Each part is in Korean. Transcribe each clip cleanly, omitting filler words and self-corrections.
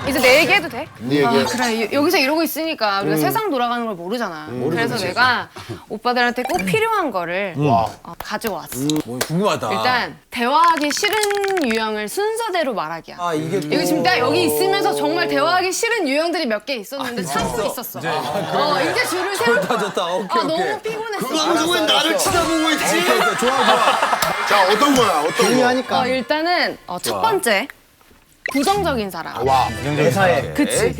이제 내 얘기해도 돼? 네 얘기해. 그래 여기서 이러고 있으니까 우리가 세상 돌아가는 걸 모르잖아. 그래서 내가 오빠들한테 꼭 필요한 거를 가지고 왔어. 뭐 궁금하다. 일단 대화하기 싫은 유형을 순서대로 말하기야. 아 이게 또... 이거 지금 나 여기 있으면서 정말 대화하기 싫은 유형들이 몇 개 있었는데 참고 있었어. 이제 줄을 세울 거야. 좋다. 오케이. 너무 피곤했어. 그 방송은 나를 쳐다보고 있지. 좋아. 자 어떤 거야? 어떤 거? 중요하니까. 일단은 첫 번째 부정적인 사람. 와. 회사에. 그치.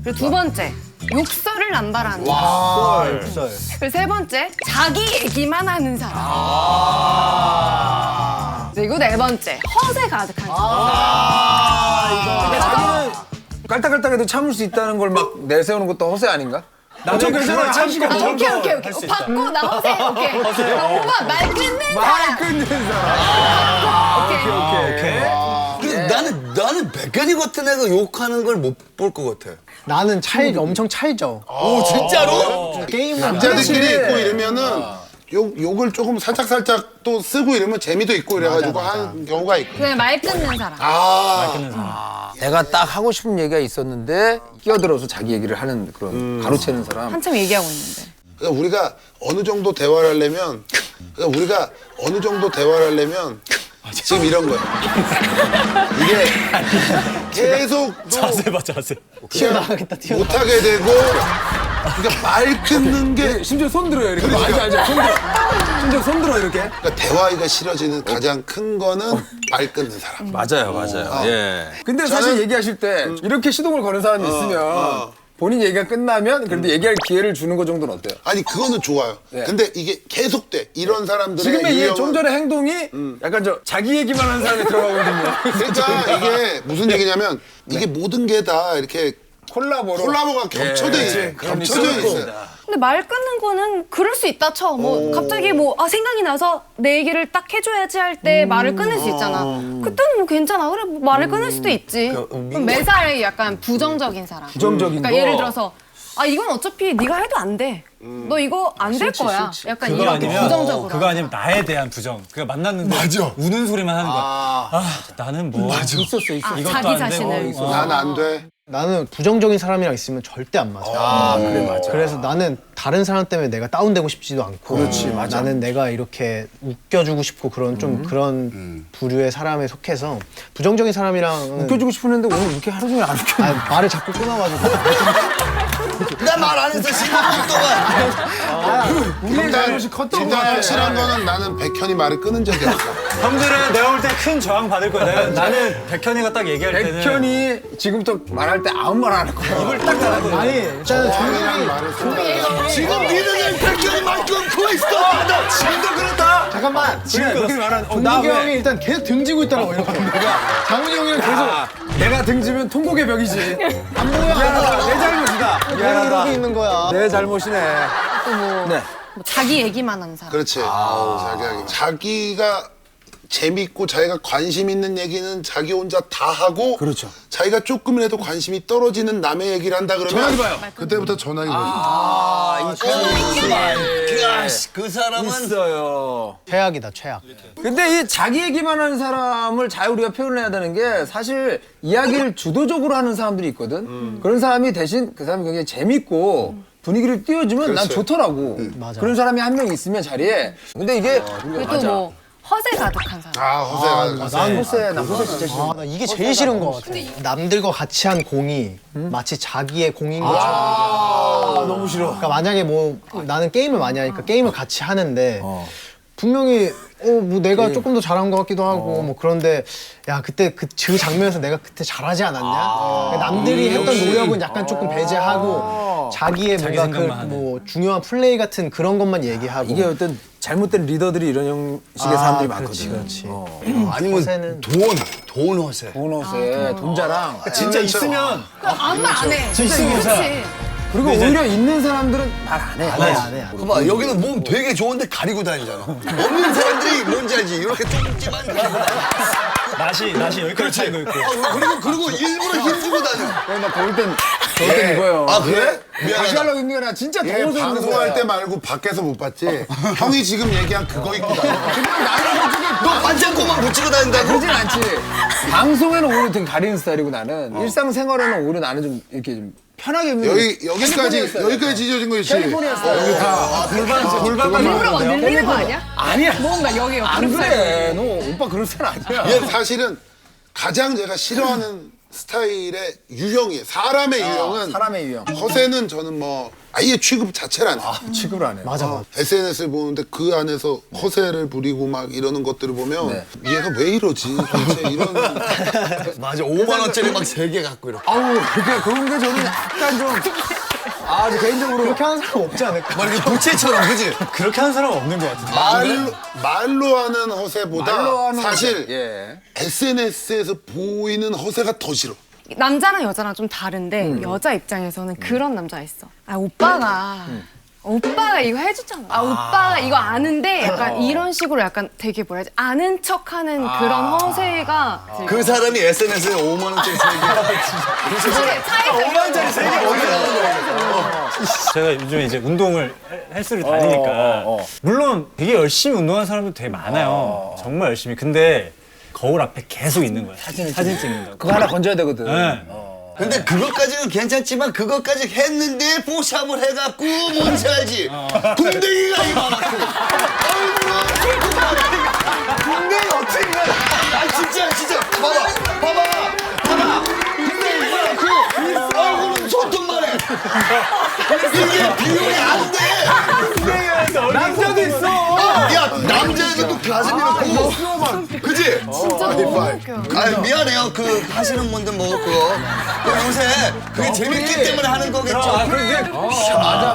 그리고 두 번째 욕설을 남발하는 사람. 썰. 그리고 세 번째 자기 얘기만 하는 사람. 그리고 네 번째 허세 가득한 사람. 그러니까 자기는 깔딱깔딱해도 참을 수 있다는 걸 막 내세우는 것도 허세 아닌가? 나도 괜찮아. 참기가 오케이. 받고 나 허세. 오케이. 오빠 말 끊는 사람. 끊는 사람. 오케이. 근데 나는 백현이 같은 애가 욕하는 걸 못 볼 것 같아. 나는 엄청 찰져. 오 진짜로? 게임은 남자들끼리 있고 이러면은 욕을 조금 살짝 또 쓰고 이러면 재미도 있고 이래가지고 하는 경우가 있고. 그냥 말 끊는 사람. 내가 딱 하고 싶은 얘기가 있었는데 끼어들어서 자기 얘기를 하는 그런 가로채는 사람. 한참 얘기하고 있는데. 그러니까 우리가 어느 정도 대화를 하려면 지금 이런 거야. 이게 계속 자세 봐, 자세. 튀어나가겠다. 못하게 되고 그러니까 말 끊는 게 심지어 손 들어요 이렇게. 알죠. 손 들어. 심지어 손 들어 이렇게. 그러니까 대화가 싫어지는 가장 큰 거는 말 끊는 사람. 맞아요. 예. 근데 사실 얘기하실 때 이렇게 시동을 거는 사람이 있으면 본인 얘기가 끝나면 그래도 얘기할 기회를 주는 거 정도는 어때요? 아니 그거는 좋아요. 근데 이게 계속돼. 이런 사람들의 지금의 유형은 좀 전에 행동이 약간 자기 얘기만 하는 사람이 들어가거든요. 그러니까 이게 무슨 얘기냐면 이게 모든 게 다 이렇게 콜라보가 겹쳐져 있어요. 근데 말 끊는 거는 그럴 수 있다 쳐. 갑자기 생각이 나서 내 얘기를 딱 해줘야지 할 때 말을 끊을 수 있잖아. 그때는 괜찮아. 그래 말을 끊을 수도 있지. 그럼 매사에 약간 부정적인 사람. 부정적인 그러니까 거. 예를 들어서 이건 어차피 네가 해도 안 돼. 너 이거 안 될 거야. 약간 그거 이렇게 아니면 부정적으로. 그거 아니면 나에 대한 부정. 그거 만났는데 우는 소리만 하는 거야. 나는 뭐 있었어. 자기 이것도 안 돼. 자신을. 난 안 돼. 나는 부정적인 사람이랑 있으면 절대 안 맞아. 그래 맞아. 그래서 나는 다른 사람 때문에 내가 다운되고 싶지도 않고. 그렇지, 맞아. 나는 내가 이렇게 웃겨주고 싶고 그런 좀 그런 부류의 사람에 속해서 부정적인 사람이랑 웃겨주고 싶었는데 오늘 이렇게 하루 종일 안 웃겨. 말을 자꾸 끊어가지고. 나 말 안 해서 15분 동안. 우리의 잘못이 컸던 진짜 거야. 확실한 거는 나는 백현이 말을 끊은 적이 없어. 형들은 내가 볼 때 큰 저항 받을 거야. 나는 백현이가 딱 얘기할 때는 백현이 지금부터 말할 때 아무 말 안 할 거야. 입을 딱 닫아버려. 아니 일단은 형이랑 말을 끊어. 지금 니는 백현이 말 끊고 있어. 나 지금도 그렇다. 잠깐만. 지금 그렇게 말하는. 동국이 형이 일단 계속 등지고 있더라고 이렇게. 장훈이 형이랑 계속 내가 등지면 통곡의 벽이지. 안 보여. 미안하다. 내 잘못이다. 계속 미안하다. 이러고 있는 거야. 내 잘못이네. 네. 자기 얘기만 하는 사람. 그렇지. 자기가 재밌고 자기가 관심 있는 얘기는 자기 혼자 다 하고 그렇죠. 자기가 조금이라도 관심이 떨어지는 남의 얘기를 한다 그러면 전화기 봐요. 그때부터 전화기 보죠. 그 사람은 있어요. 최악이다 최악. 근데 이 자기 얘기만 하는 사람을 잘 우리가 표현해야 되는 게 사실 이야기를 주도적으로 하는 사람들이 있거든. 그런 사람이 대신 그 사람이 굉장히 재밌고 분위기를 띄워주면 난 그렇지. 좋더라고. 맞아. 그런 사람이 한 명 있으면 자리에. 근데 이게 그리고 또 허세 가득한 사람. 허세가 난 호세 진짜 싫어. 나 이게 제일 싫은 거 같아. 남들과 같이 한 공이 마치 자기의 공인 것처럼. 너무 싫어. 그러니까 만약에 나는 게임을 많이 하니까 게임을 같이 하는데 분명히 뭐 내가 조금 더 잘한 것 같기도 하고 뭐 그런데 야 그때 그 장면에서 내가 그때 잘하지 않았냐? 그러니까 남들이 했던 노력은 약간 조금 배제하고 자기의 뭔가 생각만 하는. 뭐 중요한 플레이 같은 그런 것만 얘기하고 이게 어떤 잘못된 리더들이 이런 형식의 사람들이 많거든. 그렇지. 아니면 허세는- 돈 허세. 돈 허세, 돈 자랑. 진짜 있으면 아무 말 안 해. 있으면 그렇지. 그리고 오히려 있는 사람들은 말 안 해. 안 해. 봐봐 여기는 몸 되게 좋은데 가리고 다니잖아. 없는 사람들이 뭔지 알지? 이렇게 조금씩만 가리고 다녀. 낯이 여기까지 차이고 있고. 그리고 일부러 힘주고 다녀. 막 그럴 땐 저때 이거요. 아, 그래? 다시 미안하다. 하려고 했는 게 아니라 진짜 얘 더워서 입는 방송할 거야. 때 말고 밖에서 못 봤지. 형이 지금 얘기한 그거 입고 다녀. 너 반창고만 붙이고 다닌다고? 그러진 않지. 방송에는 오히려 되게 가리는 스타일이고 나는 일상생활에는 오히려 나는 좀 이렇게 좀 편하게 입는 여기까지 찢어진 거 있지. 캘리포니아 스타일. 여기 다 일부러 막 늘리는 거 아니야? 아니야. 뭔가 여기 안 그래. 너 오빠 그런 스타일 아니야. 얘 사실은 가장 제가 싫어하는 스타일의 유형이에요. 사람의 유형은 사람의 유형. 허세는 저는 뭐 아예 취급 자체를 안 해요. 취급을 안 해. 맞아. SNS를 보는데 그 안에서 허세를 부리고 막 이러는 것들을 보면 네. 얘가 왜 이러지? 도대체 이런 맞아, 5만 원짜리 막 3개 갖고 이렇게. 아우, 그런 게 저는 약간 좀. 아, 개인적으로. 그렇게 하는 사람 없지 않을까? 막 이렇게 부채처럼, 그지? 그렇게 하는 사람은 없는 것 같은데. 말로 하는 허세보다 말로 하는 사실 거죠. 예. SNS에서 보이는 허세가 더 싫어. 남자랑 여자랑 좀 다른데 여자 입장에서는 그런 남자가 있어. 아 오빠가 이거 해주잖아. 아 오빠가 이거 아는데 약간 이런 식으로 약간 되게 뭐라 해야지 아는 척하는 그런 허세가 그 사람이 SNS에 5만 원짜리 3개. 차이가 5만 원짜리 제가 요즘에 이제 운동을 헬스를 다니니까 물론 되게 열심히 운동하는 사람도 되게 많아요. 정말 열심히. 근데 거울 앞에 계속 있는 거야. 사진 찍는다고. 그거 하나 건져야 되거든. 네. 근데 그것까지는 괜찮지만 그것까지 했는데 포샵을 해갖고 뭔지 알지? 궁뎅이가 이만큼. 궁뎅이 어떻게 이거? 아 진짜 봐봐. 궁뎅이 이만큼 얼굴은 손톱만해. 이게 비율이 안 돼. 남자도 있어. 야 남자애들도 가슴 이렇고. 그지? 진짜 너무 웃겨. 아 미안해요 그 하시는 분들 뭐 그거 요새 그게 재밌기 때문에 하는 거겠죠.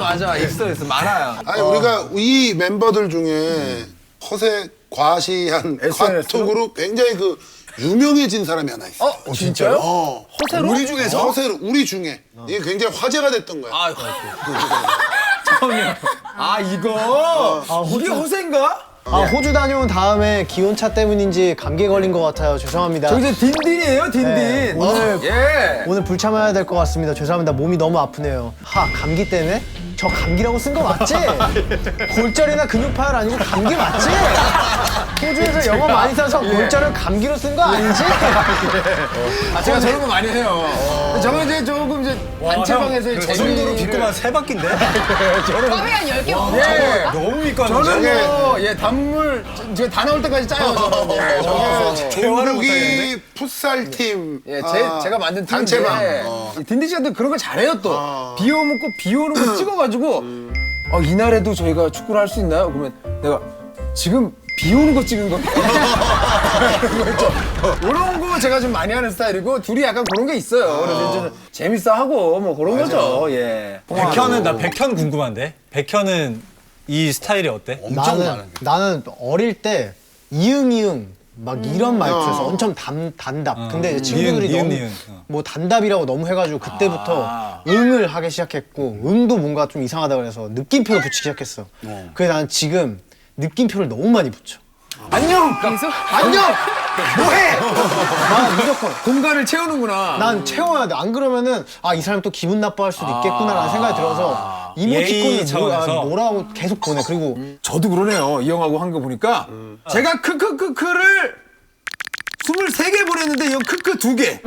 맞아. 있어. 많아요. 아니 우리가 이 멤버들 중에 허세 과시한 SNS 로? 카톡으로 굉장히 그 유명해진 사람이 하나 있어. 진짜요? 허세로? 우리 중에서? 허세로 우리 중에 이게 굉장히 화제가 됐던 거야. 아, 이거? 이게 허세인가? 아 호주 다녀온 다음에 기온차 때문인지 감기에 걸린 것 같아요. 죄송합니다. 저 이제 딘딘이에요, 딘딘. 네, 예. 오늘 불 참아야 될 것 같습니다. 죄송합니다. 몸이 너무 아프네요. 감기 때문에? 저 감기라고 쓴 거 맞지? 골절이나 근육파열 아니고 감기 맞지? 호주에서 영어 많이 써서 골절을 감기로 쓴 거 아니지? 제가 저런 거 많이 해요. 저는 이제 조금 이제 단체방에서 저 정도로 빗고만 3바퀴인데? 껌이 한 10개 먹어. 예. 너무 믿고 저는 뭐, 단물, 제가 다 나올 때까지 짜요, 저는. 종국이 풋살팀 예, 제가 만든 단체방. 팀인데 딘딘 씨한테 그런 걸 잘해요 또. 비 오면 꼭 비 오는 거 찍어가지고 이날에도 저희가 축구를 할 수 있나요? 그러면 내가 지금 비 오는 거 찍은 거예요. 그런 거 제가 좀 많이 하는 스타일이고 둘이 약간 그런 게 있어요. 그래서 좀 재밌어 하고 뭐 그런 거죠. 예. 백현은 나 백현 궁금한데? 백현은 이 스타일이 어때? 나는 어릴 때 이응이응 막 이런 말투에서 엄청 단답. 근데 이제 친구들이 니은, 너무 니은. 뭐 단답이라고 너무 해가지고 그때부터 응을 하기 시작했고 응도 뭔가 좀 이상하다 그래서 느낌표를 붙이기 시작했어. 그래서 나는 지금 느낌표를 너무 많이 붙여. 안녕. 안녕. 뭐해? 무조건. 공간을 채우는구나. 난 채워야 돼. 안 그러면은 이 사람 또 기분 나빠할 수도 있겠구나라는 생각이 들어서 이모티콘을 예의 차원에서. 뭐라고 계속 보내. 그리고 저도 그러네요. 이 형하고 한 거 보니까 제가 크크크크를 23개 보냈는데 이 형 크크 2개.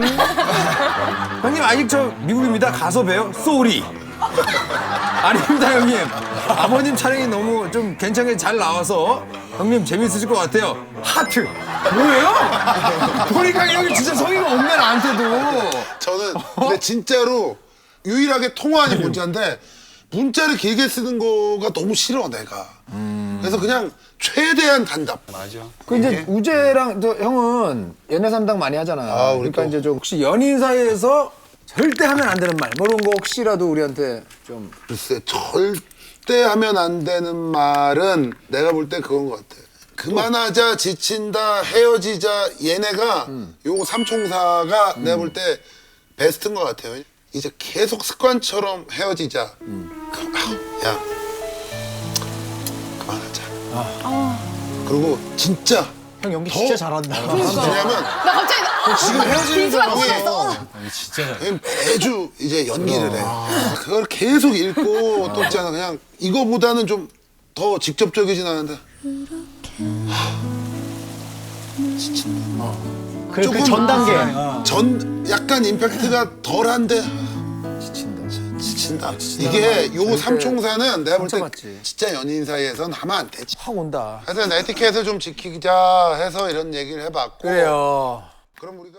형님 아직 저 미국입니다. 가서 봬요. 쏘리. 아닙니다 형님. 아버님 촬영이 너무 좀 괜찮게 잘 나와서 형님 재밌으실 것 같아요. 하트. 뭐예요? 보니까 이 형이 진짜 성의가 없네 나한테도. 저는 근데 진짜로 유일하게 통화하는 문자인데 문자를 길게 쓰는 거가 너무 싫어 내가. 그래서 그냥 최대한 단답. 맞아. 그 이제 우재랑 또 형은 연애 상담 많이 하잖아요. 우리 그러니까 또. 이제 좀 혹시 연인 사이에서 절대 하면 안 되는 말, 뭐 이런 거 혹시라도 우리한테 좀. 글쎄 절대 하면 안 되는 말은 내가 볼 때 그건 것 같아. 그만하자, 지친다, 헤어지자 얘네가 요거 삼총사가 내가 볼 때 베스트인 것 같아요. 이제 계속 습관처럼 헤어지자. 야 그만하자. 그리고 진짜 형 연기 진짜 잘한다. 왜냐면 나 갑자기 지금 헤어지는 비수가 사람이 너무 진짜 그냥 매주 이제 연기를 해. 그걸 계속 읽고 또 있잖아. 그냥 이거보다는 좀 더 직접적이진 않은데. 그 조금 전 단계. 약간 임팩트가 덜한데. 지친다. 이게 요 삼총사는 내가 볼 때 상처받지. 진짜 연인 사이에선 하면 안 되지. 확 온다. 하여튼 에티켓을 좀 지키자 해서 이런 얘기를 해봤고. 그래요. 그럼 우리가